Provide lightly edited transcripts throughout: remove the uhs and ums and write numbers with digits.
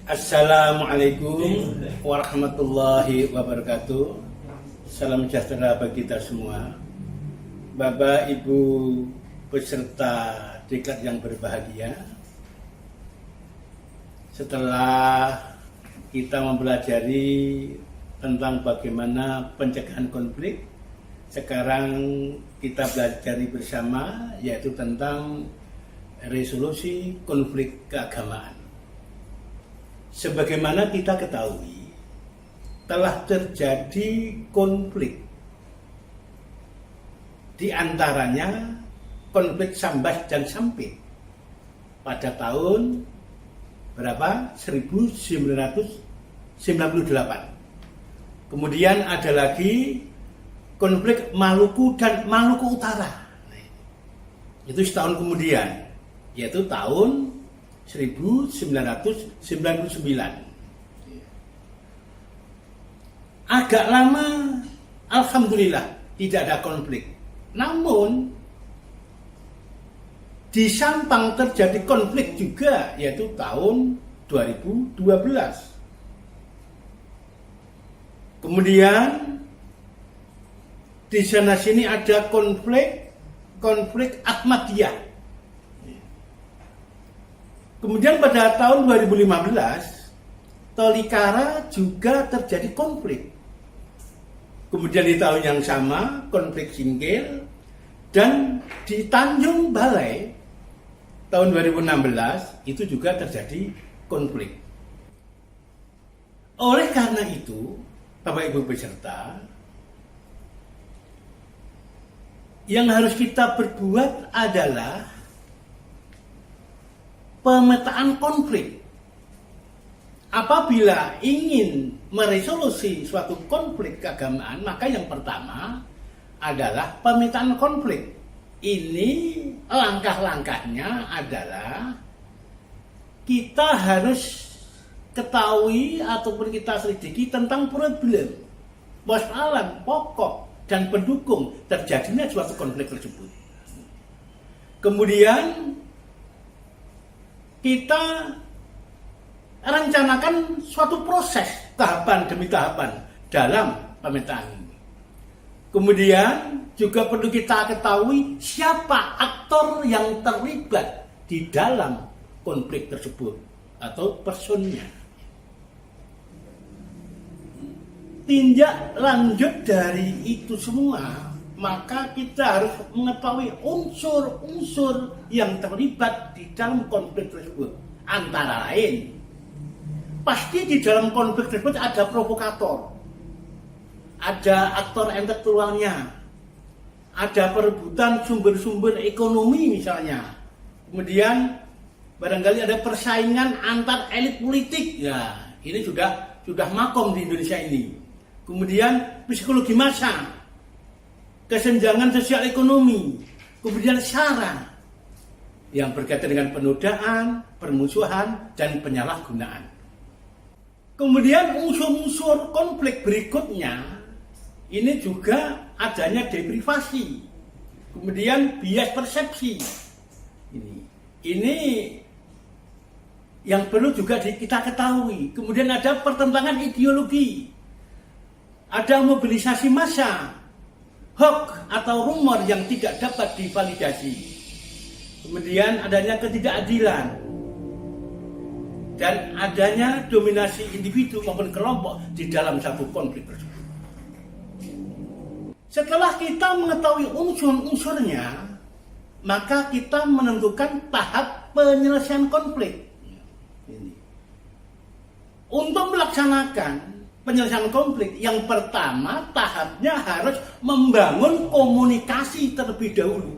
Assalamualaikum warahmatullahi wabarakatuh. Salam sejahtera bagi kita semua. Bapak Ibu peserta diklat yang berbahagia, setelah kita mempelajari tentang bagaimana pencegahan konflik, sekarang kita pelajari bersama yaitu tentang resolusi konflik keagamaan. Sebagaimana kita ketahui, telah terjadi konflik, di antaranya konflik Sambas dan Sampit pada tahun berapa? 1998. Kemudian ada lagi konflik Maluku dan Maluku Utara. Itu setahun kemudian, yaitu tahun 1999. Agak lama, alhamdulillah tidak ada konflik. Namun di Sampang terjadi konflik juga, yaitu tahun 2012. Kemudian di sana sini ada konflik Ahmadiyah. Kemudian pada tahun 2015, Tolikara juga terjadi konflik. Kemudian di tahun yang sama, konflik Singkil, dan di Tanjung Balai, tahun 2016, itu juga terjadi konflik. Oleh karena itu, Bapak Ibu peserta, yang harus kita perbuat adalah pemetaan konflik. Apabila ingin meresolusi suatu konflik keagamaan, maka yang pertama adalah pemetaan konflik. Ini langkah-langkahnya adalah kita harus ketahui ataupun kita selidiki tentang problem, persoalan pokok dan pendukung terjadinya suatu konflik tersebut. Kemudian kita rencanakan suatu proses tahapan demi tahapan dalam pemetaan ini. Kemudian juga perlu kita ketahui siapa aktor yang terlibat di dalam konflik tersebut atau personnya. Tindak lanjut dari itu semua, maka kita harus mengetahui unsur-unsur yang terlibat di dalam konflik tersebut. Antara lain, pasti di dalam konflik tersebut ada provokator, ada aktor intelektualnya, ada perebutan sumber-sumber ekonomi misalnya. Kemudian barangkali ada persaingan antar elit politik. Ya, ini sudah makom di Indonesia ini. Kemudian psikologi massa, kesenjangan sosial ekonomi, kemudian SARA yang berkaitan dengan penodaan, permusuhan, dan penyalahgunaan. Kemudian unsur-unsur konflik berikutnya, ini juga adanya deprivasi, kemudian bias persepsi. Ini yang perlu juga kita ketahui. Kemudian ada pertentangan ideologi, ada mobilisasi massa, hoax atau rumor yang tidak dapat divalidasi. Kemudian adanya ketidakadilan dan adanya dominasi individu maupun kelompok di dalam satu konflik tersebut. Setelah kita mengetahui unsur-unsurnya, maka kita menentukan tahap penyelesaian konflik. Untuk melaksanakan penyelesaian konflik, yang pertama tahapnya harus membangun komunikasi terlebih dahulu.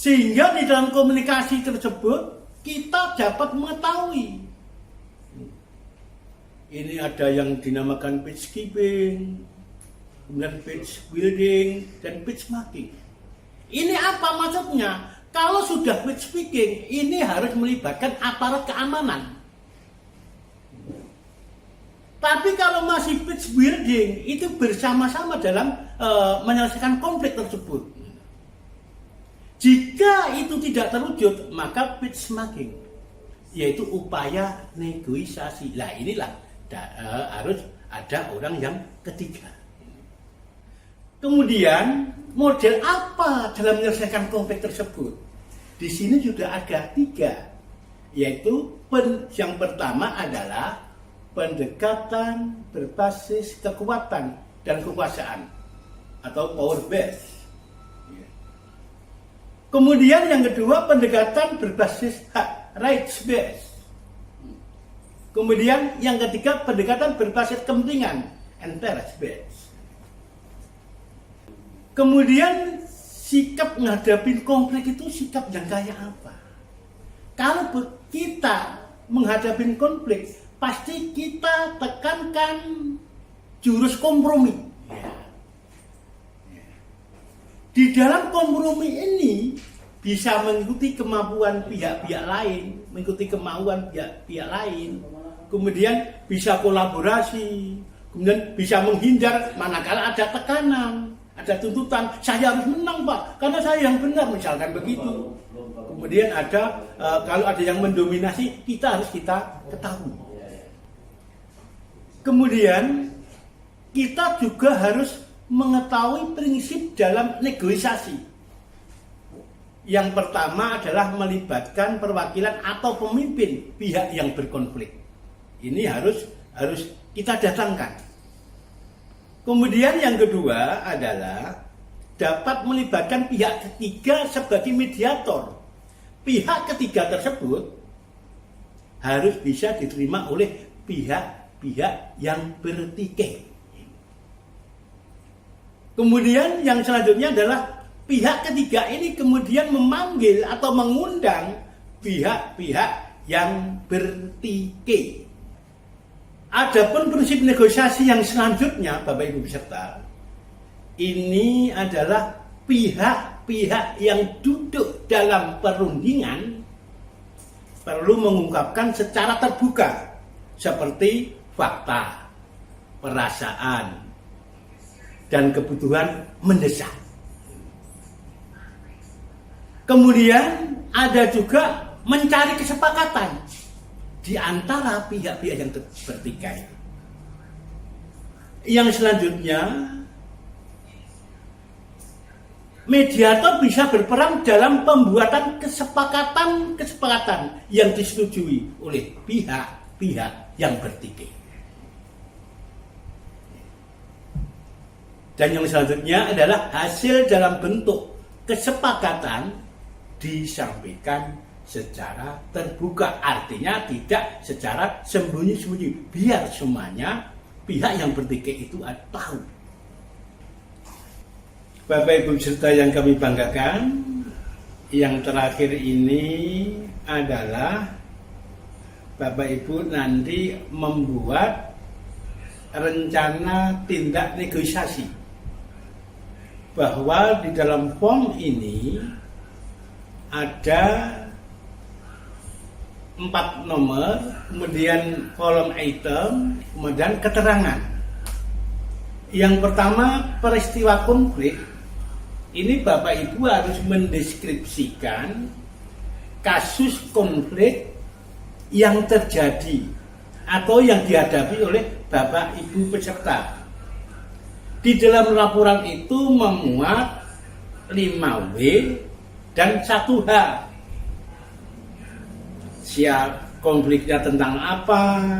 Sehingga di dalam komunikasi tersebut kita dapat mengetahui Ini ada yang dinamakan peacekeeping, kemudian peace building, dan peacemaking. Ini apa maksudnya? Kalau sudah peacemaking, ini harus melibatkan aparat keamanan. Tapi kalau masih peace building, itu bersama-sama dalam menyelesaikan konflik tersebut. Jika itu tidak terwujud, maka peacemaking, yaitu upaya negosiasi. Nah inilah harus ada orang yang ketiga. Kemudian model apa dalam menyelesaikan konflik tersebut? Di sini juga ada 3, yaitu yang pertama adalah pendekatan berbasis kekuatan dan kekuasaan atau power base. Kemudian yang kedua pendekatan berbasis hak, rights base. Kemudian yang ketiga pendekatan berbasis kepentingan, interest base. Kemudian sikap menghadapi konflik itu sikap yang kayak apa? Kalau kita menghadapi konflik, pasti kita tekankan jurus kompromi. Di dalam kompromi ini bisa mengikuti kemampuan pihak-pihak lain, mengikuti kemauan pihak-pihak lain, kemudian bisa kolaborasi, kemudian bisa menghindar manakala ada tekanan, ada tuntutan, saya harus menang Pak, karena saya yang benar, misalkan begitu. Kemudian ada kalau ada yang mendominasi, kita ketahui. Kemudian kita juga harus mengetahui prinsip dalam negosiasi. Yang pertama adalah melibatkan perwakilan atau pemimpin pihak yang berkonflik. Ini harus kita datangkan. Kemudian yang kedua adalah dapat melibatkan pihak ketiga sebagai mediator. Pihak ketiga tersebut harus bisa diterima oleh pihak-pihak yang bertikai. Kemudian yang selanjutnya adalah pihak ketiga ini kemudian memanggil atau mengundang pihak-pihak yang bertikai. Adapun prinsip negosiasi yang selanjutnya, Bapak Ibu peserta, ini adalah pihak-pihak yang duduk dalam perundingan perlu mengungkapkan secara terbuka seperti fakta, perasaan, dan kebutuhan mendesak. Kemudian ada juga mencari kesepakatan di antara pihak-pihak yang bertikai. Yang selanjutnya, mediator bisa berperan dalam pembuatan kesepakatan yang disetujui oleh pihak-pihak yang bertikai. Dan yang selanjutnya adalah hasil dalam bentuk kesepakatan disampaikan secara terbuka. Artinya tidak secara sembunyi-sembunyi. Biar semuanya pihak yang bertikai itu tahu. Bapak Ibu peserta yang kami banggakan, yang terakhir ini adalah Bapak Ibu nanti membuat rencana tindak negosiasi. Bahwa di dalam form ini ada 4 nomor, kemudian kolom item, kemudian keterangan. Yang pertama, peristiwa konflik. Ini Bapak Ibu harus mendeskripsikan kasus konflik yang terjadi atau yang dihadapi oleh Bapak Ibu peserta. Di dalam laporan itu memuat 5W dan 1H. Konfliknya tentang apa,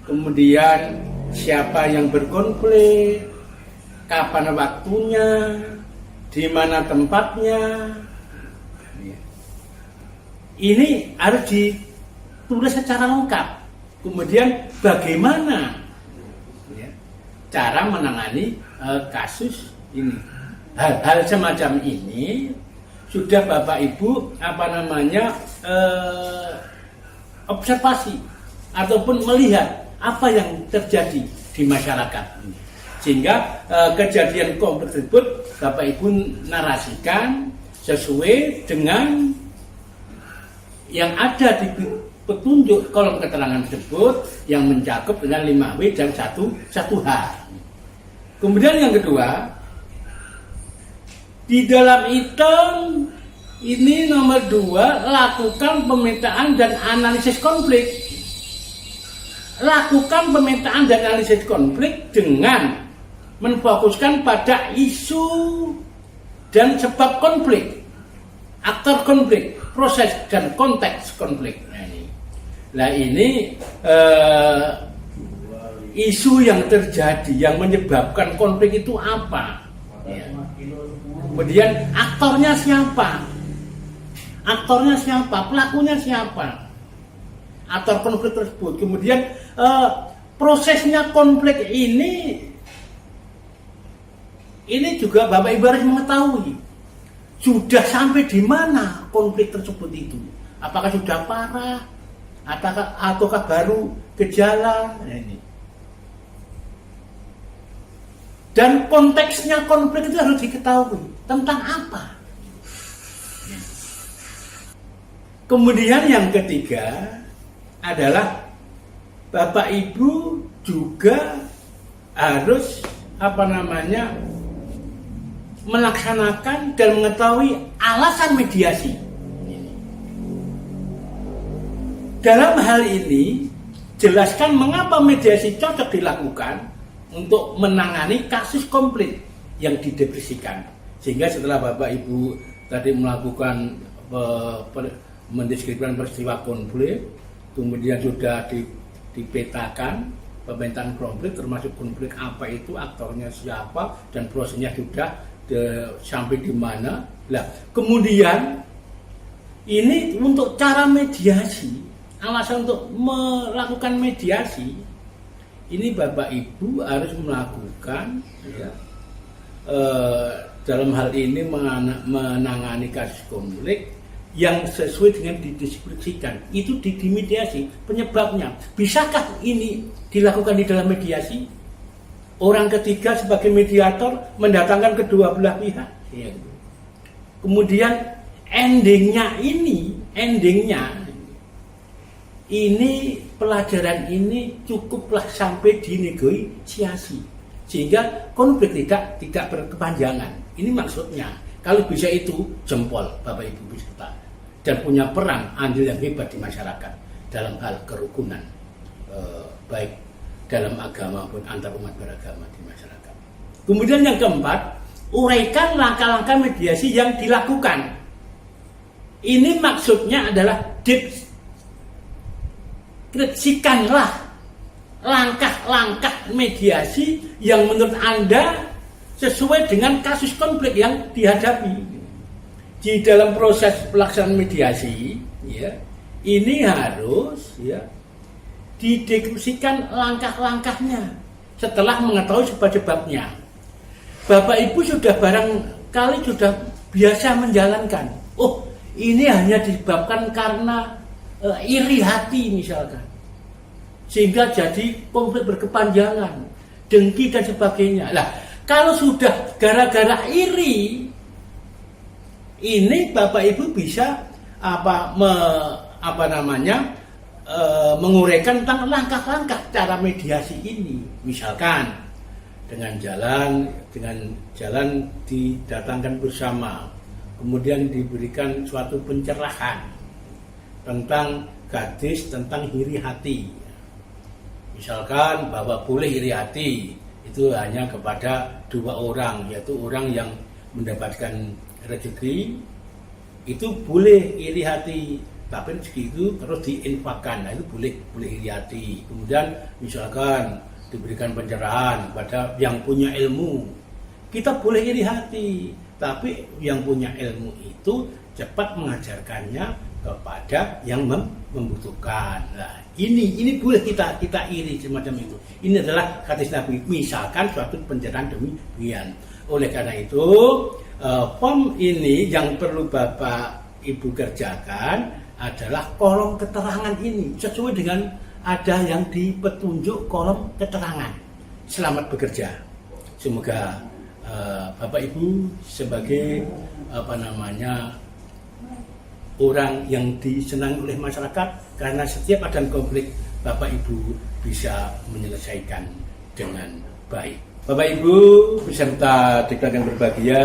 kemudian siapa yang berkonflik, kapan waktunya, di mana tempatnya. Ini harus ditulis secara lengkap. Kemudian bagaimana cara menangani kasus ini. Hal-hal semacam ini sudah Bapak Ibu observasi ataupun melihat apa yang terjadi di masyarakat. Sehingga kejadian konflik tersebut Bapak Ibu narasikan sesuai dengan yang ada di petunjuk kolom keterangan tersebut yang mencakup dengan 5W dan 1H. Kemudian yang kedua, di dalam item ini nomor 2, lakukan pemetaan dan analisis konflik. Lakukan pemetaan dan analisis konflik dengan menfokuskan pada isu dan sebab konflik, aktor konflik, proses dan konteks konflik. Nah ini isu yang terjadi yang menyebabkan konflik itu apa? Ya. Kemudian aktornya siapa? Aktornya siapa? Pelakunya siapa? Aktor konflik tersebut. Kemudian prosesnya konflik ini juga Bapak Ibu harus mengetahui sudah sampai di mana konflik tersebut itu. Apakah sudah parah? Ataukah baru gejala? Ini. Dan konteksnya konflik itu harus diketahui tentang apa. Kemudian yang ketiga adalah Bapak Ibu juga harus melaksanakan dan mengetahui alasan mediasi. Dalam hal ini, jelaskan mengapa mediasi cocok dilakukan untuk menangani kasus konflik yang didepresikan. Sehingga setelah Bapak Ibu tadi melakukan mendeskripsikan peristiwa konflik, kemudian sudah dipetakan pemetaan konflik, termasuk konflik apa itu, aktornya siapa, dan prosesnya sudah sampai di mana. Nah, kemudian ini untuk cara mediasi. Alasan untuk melakukan mediasi ini Bapak Ibu harus melakukan dalam hal ini menangani kasus konflik yang sesuai dengan dideskripsikan. Itu di mediasi penyebabnya. Bisakah ini dilakukan di dalam mediasi? Orang ketiga sebagai mediator mendatangkan kedua belah pihak. Kemudian endingnya ini pelajaran ini cukuplah sampai di negosiasi sehingga konflik tidak berkepanjangan. Ini maksudnya. Kalau bisa itu jempol Bapak Ibu peserta dan punya peran andil yang hebat di masyarakat dalam hal kerukunan baik dalam agama maupun antar umat beragama di masyarakat. Kemudian yang keempat, uraikan langkah-langkah mediasi yang dilakukan. Ini maksudnya adalah deskripsikanlah langkah-langkah mediasi yang menurut Anda sesuai dengan kasus konflik yang dihadapi. Di dalam proses pelaksanaan mediasi, ini harus dideskripsikan langkah-langkahnya setelah mengetahui sebab-sebabnya. Bapak Ibu sudah barangkali sudah biasa menjalankan. Oh, ini hanya disebabkan karena iri hati misalkan, sehingga jadi konflik berkepanjangan, dengki dan sebagainya. Lah, kalau sudah gara-gara iri, ini Bapak Ibu bisa menguraikan tentang langkah-langkah cara mediasi ini. Misalkan dengan jalan didatangkan bersama, kemudian diberikan suatu pencerahan tentang gadis, tentang iri hati. Misalkan bahwa boleh iri hati itu hanya kepada dua orang, yaitu orang yang mendapatkan rezeki itu boleh iri hati, tapi rezeki itu terus diinfakkan. Nah, itu boleh iri hati. Kemudian misalkan diberikan pencerahan kepada yang punya ilmu, kita boleh iri hati, tapi yang punya ilmu itu cepat mengajarkannya kepada yang membutuhkan. Nah, ini boleh kita iri semacam itu. Ini adalah hadis Nabi. Misalkan suatu pencerahan demikian. Oleh karena itu, form ini yang perlu Bapak Ibu kerjakan adalah kolom keterangan ini sesuai dengan ada yang di petunjuk kolom keterangan. Selamat bekerja. Semoga Bapak Ibu sebagai orang yang disenangi oleh masyarakat, karena setiap ada konflik Bapak Ibu bisa menyelesaikan dengan baik. Bapak Ibu beserta diklat yang berbahagia,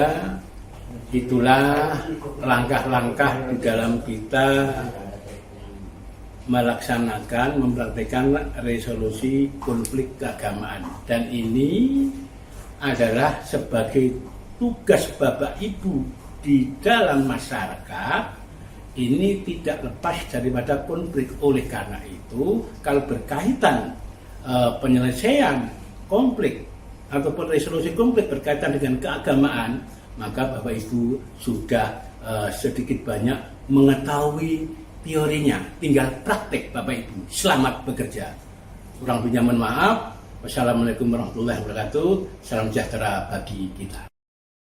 itulah langkah-langkah di dalam kita melaksanakan, mempraktikkan resolusi konflik keagamaan. Dan ini adalah sebagai tugas Bapak Ibu di dalam masyarakat, ini tidak lepas daripada konflik. Oleh karena itu, kalau berkaitan penyelesaian konflik ataupun resolusi konflik berkaitan dengan keagamaan, maka Bapak Ibu sudah sedikit banyak mengetahui teorinya, tinggal praktek Bapak Ibu. Selamat bekerja. Kurang lebihnya mohon maaf. Wassalamualaikum warahmatullahi wabarakatuh. Salam sejahtera bagi kita.